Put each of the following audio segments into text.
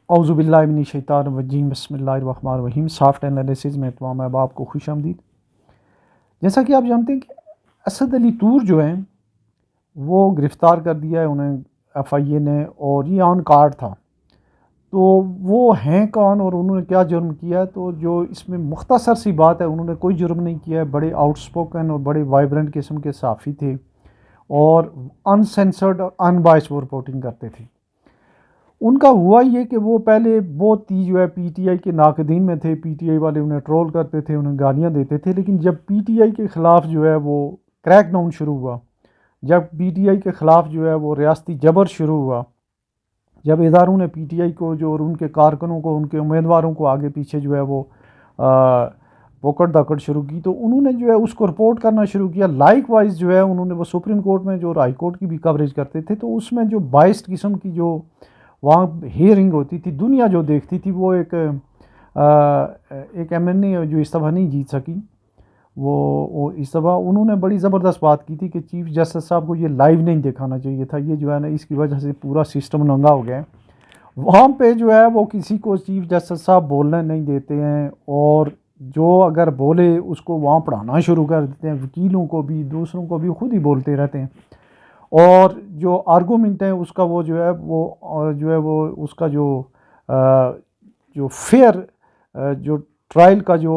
اعوذ باللہ من الشیطان الرجیم، بسم اللہ الرحمن الرحیم۔ سافٹ انالیسز میں تمام احباب کو خوش آمدید۔ جیسا کہ آپ جانتے ہیں کہ اسد علی طور جو ہیں وہ گرفتار کر دیا ہے انہیں ایف آئی اے نے، اور یہ آن کارڈ تھا۔ تو وہ ہیں کون اور انہوں نے کیا جرم کیا ہے؟ تو جو اس میں مختصر سی بات ہے، انہوں نے کوئی جرم نہیں کیا ہے۔ بڑے آؤٹ سپوکن اور بڑے وائبرنٹ قسم کے صحافی تھے اور ان سینسرڈ اور ان بائس وہ رپورٹنگ کرتے تھے۔ ان کا ہوا یہ کہ وہ پہلے بہت ہی جو ہے پی ٹی آئی کے ناقدین میں تھے، پی ٹی آئی والے انہیں ٹرول کرتے تھے، انہیں گالیاں دیتے تھے، لیکن جب پی ٹی آئی کے خلاف جو ہے وہ کریک ڈاؤن شروع ہوا، جب پی ٹی آئی کے خلاف جو ہے وہ ریاستی جبر شروع ہوا، جب اداروں نے پی ٹی آئی کو جو اور ان کے کارکنوں کو، ان کے امیدواروں کو آگے پیچھے جو ہے وہ پکڑ دکڑ شروع کی، تو انہوں نے جو ہے اس کو رپورٹ کرنا شروع کیا۔ لائک وائز جو ہے انہوں نے وہ سپریم کورٹ میں جو ہائی کورٹ کی بھی کوریج کرتے تھے، تو اس میں جو بائسڈ قسم کی جو وہاں ہیئرنگ ہوتی تھی، دنیا جو دیکھتی تھی، وہ ایک ایم این اے جو اس دفعہ نہیں جیت سکی، وہ اس دفعہ انہوں نے بڑی زبردست بات کی تھی کہ چیف جسٹس صاحب کو یہ لائیو نہیں دکھانا چاہیے تھا، یہ جو ہے نا اس کی وجہ سے پورا سسٹم ننگا ہو گیا ہے۔ وہاں پہ جو ہے وہ کسی کو چیف جسٹس صاحب بولنے نہیں دیتے ہیں، اور جو اگر بولے اس کو وہاں پڑھانا شروع کر دیتے ہیں، وکیلوں کو بھی دوسروں کو بھی خود ہی بولتے رہتے ہیں، اور جو آرگومنٹ ہے اس کا وہ جو ہے وہ اس کا جو فیئر جو ٹرائل کا جو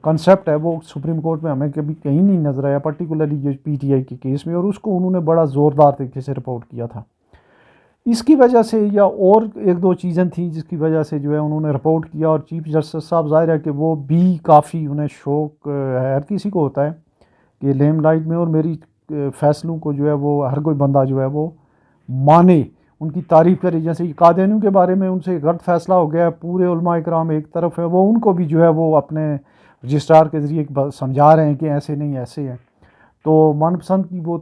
کنسیپٹ ہے وہ سپریم کورٹ میں ہمیں کبھی کہیں نہیں نظر آیا، پرٹیکولرلی جو پی ٹی آئی کے کیس میں، اور اس کو انہوں نے بڑا زوردار طریقے سے رپورٹ کیا تھا۔ اس کی وجہ سے یا اور ایک دو چیزیں تھیں جس کی وجہ سے جو ہے انہوں نے رپورٹ کیا، اور چیف جسٹس صاحب ظاہر ہے کہ وہ بھی کافی انہیں شوق ہے، ہر کسی کو ہوتا ہے کہ لیم لائٹ میں اور میری فیصلوں کو جو ہے وہ ہر کوئی بندہ جو ہے وہ مانے، ان کی تعریف کرے۔ جیسے قادیانیوں کے بارے میں ان سے غلط فیصلہ ہو گیا ہے، پورے علماء کرام ایک طرف ہے، وہ ان کو بھی جو ہے وہ اپنے رجسٹرار کے ذریعے سمجھا رہے ہیں کہ ایسے نہیں ایسے ہیں، تو من پسند کی وہ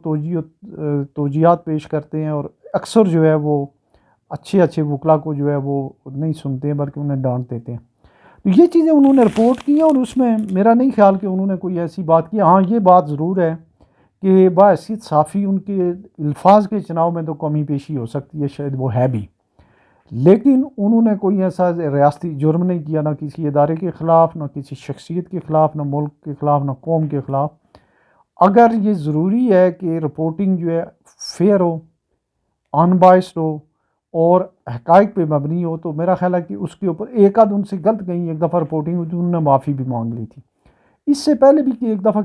توجیہات پیش کرتے ہیں، اور اکثر جو ہے وہ اچھے وکلا کو جو ہے وہ نہیں سنتے ہیں بلکہ انہیں ڈانٹ دیتے ہیں۔ تو یہ چیزیں انہوں نے رپورٹ کی ہیں، اور اس میں میرا نہیں خیال کہ انہوں نے کوئی ایسی بات کی۔ ہاں، یہ بات ضرور ہے کہ باحثیت صحافی ان کے الفاظ کے چناؤ میں تو کمی پیشی ہو سکتی ہے، شاید وہ ہے بھی، لیکن انہوں نے کوئی ایسا ریاستی جرم نہیں کیا، نہ کسی ادارے کے خلاف، نہ کسی شخصیت کے خلاف، نہ ملک کے خلاف، نہ قوم کے خلاف۔ اگر یہ ضروری ہے کہ رپورٹنگ جو ہے فیئر ہو، ان بائسڈ ہو اور حقائق پہ مبنی ہو، تو میرا خیال ہے کہ اس کے اوپر ایک آدھ ان سے غلط کہیں ایک دفعہ رپورٹنگ ہوئی تو انہوں نے معافی بھی مانگ لی تھی۔ اس سے پہلے بھی کہ ایک دفعہ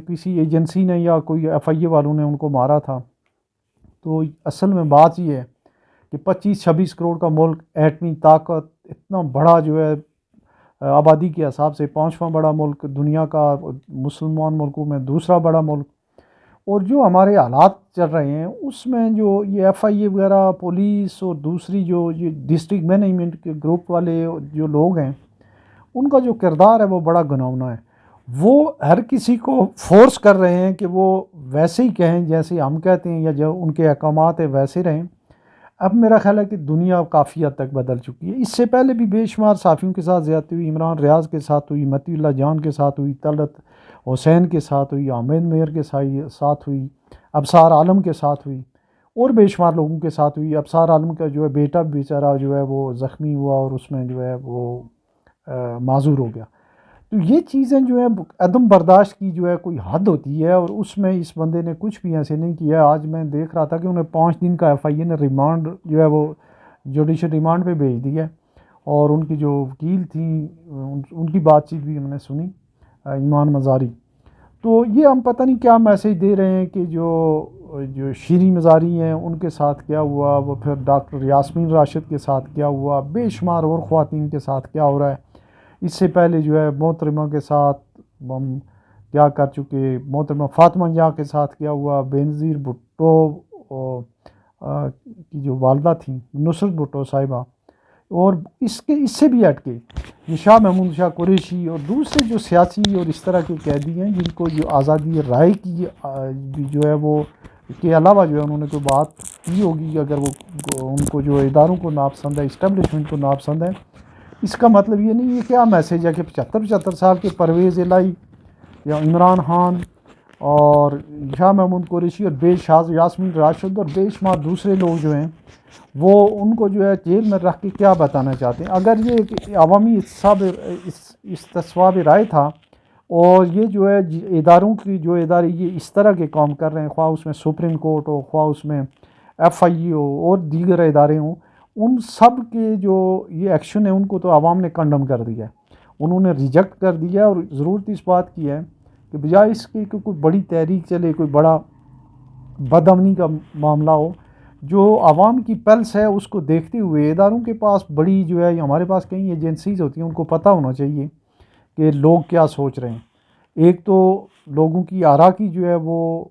کسی ایجنسی نے یا کوئی ایف آئی اے والوں نے ان کو مارا تھا۔ تو اصل میں بات یہ ہے کہ 25-26 کروڑ کا ملک، ایٹمی طاقت، اتنا بڑا جو ہے آبادی کے حساب سے 5واں بڑا ملک دنیا کا، مسلمان ملکوں میں دوسرا بڑا ملک، اور جو ہمارے حالات چل رہے ہیں اس میں جو یہ ایف آئی اے وغیرہ، پولیس اور دوسری جو یہ ڈسٹرکٹ مینجمنٹ کے گروپ والے جو لوگ ہیں، ان کا جو کردار ہے وہ بڑا گھناؤنا ہے۔ وہ ہر کسی کو فورس کر رہے ہیں کہ وہ ویسے ہی کہیں جیسے ہم کہتے ہیں، یا جو ان کے احکامات ہیں ویسے رہیں۔ اب میرا خیال ہے کہ دنیا کافی حد تک بدل چکی ہے۔ اس سے پہلے بھی بے شمار صحافیوں کے ساتھ زیادتی ہوئی، عمران ریاض کے ساتھ ہوئی، متی اللہ جان کے ساتھ ہوئی، طلعت حسین کے ساتھ ہوئی، حامد میر کے ساتھ ہوئی، ابصار عالم کے ساتھ ہوئی، اور بے شمار لوگوں کے ساتھ ہوئی۔ ابصار عالم کا جو ہے بیٹا بیچارہ جو ہے وہ زخمی ہوا اور اس میں جو ہے وہ معذور ہو گیا۔ تو یہ چیزیں جو ہے عدم برداشت کی جو ہے کوئی حد ہوتی ہے، اور اس میں اس بندے نے کچھ بھی ایسے نہیں کیا۔ آج میں دیکھ رہا تھا کہ انہیں 5 دن کا ایف آئی اے نے ریمانڈ جو ہے وہ جوڈیشل ریمانڈ پہ بھیج دی ہے، اور ان کی جو وکیل تھیں ان کی بات چیت بھی ہم نے سنی، ایمان مزاری۔ تو یہ ہم پتہ نہیں کیا میسیج دے رہے ہیں کہ جو شیریں مزاری ہیں ان کے ساتھ کیا ہوا، وہ پھر ڈاکٹر یاسمین راشد کے ساتھ کیا ہوا، بے شمار اور خواتین کے ساتھ کیا ہو رہا ہے۔ اس سے پہلے جو ہے محترمہ کے ساتھ ہم کیا کر چکے، محترمہ فاطمہ جہاں کے ساتھ کیا ہوا، بینظیر بھٹو کی جو والدہ تھیں نصرت بھٹو صاحبہ، اور اس سے بھی ہٹ کے یہ شاہ محمود شاہ قریشی اور دوسرے جو سیاسی اور اس طرح کے قیدی ہیں جن کو جو آزادی رائے کی جو ہے وہ کے علاوہ جو ہے انہوں نے کوئی بات کی ہوگی، اگر وہ ان کو جو اداروں کو ناپسند ہے، اسٹیبلشمنٹ کو ناپسند ہے، اس کا مطلب یہ نہیں، یہ کیا میسیج ہے کہ 75 سال کے پرویز الہی یا عمران خان اور شاہ محمود قریشی اور یاسمین راشد اور بے شمار دوسرے لوگ جو ہیں وہ ان کو جو ہے جیل میں رکھ کے کیا بتانا چاہتے ہیں. اگر یہ عوامی استصواب رائے تھا اور یہ جو ہے اداروں کی جو ادارے یہ اس طرح کے کام کر رہے ہیں، خواہ اس میں سپریم کورٹ ہو، خواہ اس میں ایف آئی اے ہو اور دیگر ادارے ہوں، ان سب کے جو یہ ایکشن ہے ان کو تو عوام نے کنڈم کر دیا ہے، انہوں نے ریجیکٹ کر دیا. اور ضرورت اس بات کی ہے کہ بجائے اس کی کہ کوئی بڑی تحریک چلے، کوئی بڑا بدامنی کا معاملہ ہو، جو عوام کی پلس ہے اس کو دیکھتے ہوئے اداروں کے پاس بڑی جو ہے ہمارے پاس کئی ایجنسیز ہوتی ہیں، ان کو پتہ ہونا چاہیے کہ لوگ کیا سوچ رہے ہیں. ایک تو لوگوں کی آرا کی جو ہے وہ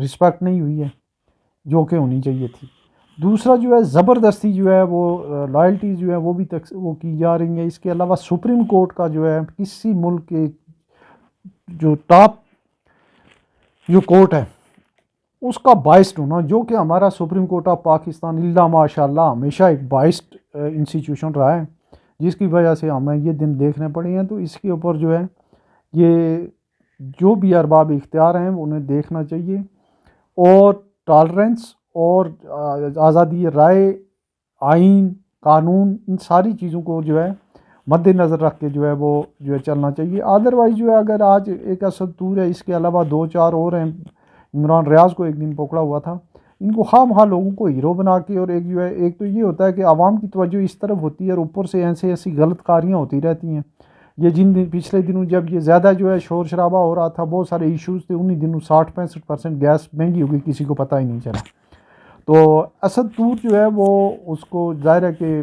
رسپیکٹ نہیں ہوئی ہے جو کہ ہونی چاہیے تھی. دوسرا جو ہے زبردستی جو ہے وہ لائلٹی جو ہے وہ بھی وہ کی جا رہی ہیں. اس کے علاوہ سپریم کورٹ کا جو ہے کسی ملک کے جو ٹاپ جو کورٹ ہے اس کا بائسڈ ہونا، جو کہ ہمارا سپریم کورٹ آف پاکستان اللہ ماشاء اللہ ہمیشہ ایک بائسڈ انسٹیٹیوشن رہا ہے، جس کی وجہ سے ہمیں یہ دن دیکھنے پڑے ہیں. تو اس کے اوپر جو ہے یہ جو بھی ارباب اختیار ہیں انہیں دیکھنا چاہیے، اور ٹالرنس اور آزادی رائے، آئین، قانون، ان ساری چیزوں کو جو ہے مد نظر رکھ کے جو ہے وہ جو ہے چلنا چاہیے. ادروائز جو ہے اگر آج ایک اسدور ہے، اس کے علاوہ 2-4 اور ہیں، عمران ریاض کو ایک دن پکڑا ہوا تھا، ان کو خواہ مخواہ لوگوں کو ہیرو بنا کے، اور ایک جو ہے ایک تو یہ ہوتا ہے کہ عوام کی توجہ اس طرف ہوتی ہے اور اوپر سے ایسی غلط کاریاں ہوتی رہتی ہیں. یہ جن دن پچھلے دنوں جب یہ زیادہ جو ہے شور شرابہ ہو رہا تھا، بہت سارے ایشوز تھے، انہی دنوں 60-65% گیس مہنگی ہو گئی، کسی کو پتہ ہی نہیں چلا. تو اسد طور جو ہے وہ اس کو ظاہر ہے کہ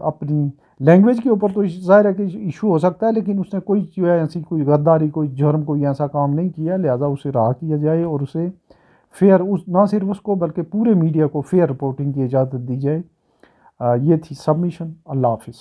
اپنی لینگویج کے اوپر تو ظاہر ہے کہ ایشو ہو سکتا ہے، لیکن اس نے کوئی جو ہے ایسی کوئی غداری، کوئی جرم، کوئی ایسا کام نہیں کیا، لہٰذا اسے رہا کیا جائے اور اسے فیئر، نہ صرف اس کو بلکہ پورے میڈیا کو فیئر رپورٹنگ کی اجازت دی جائے. یہ تھی سبمیشن. اللہ حافظ.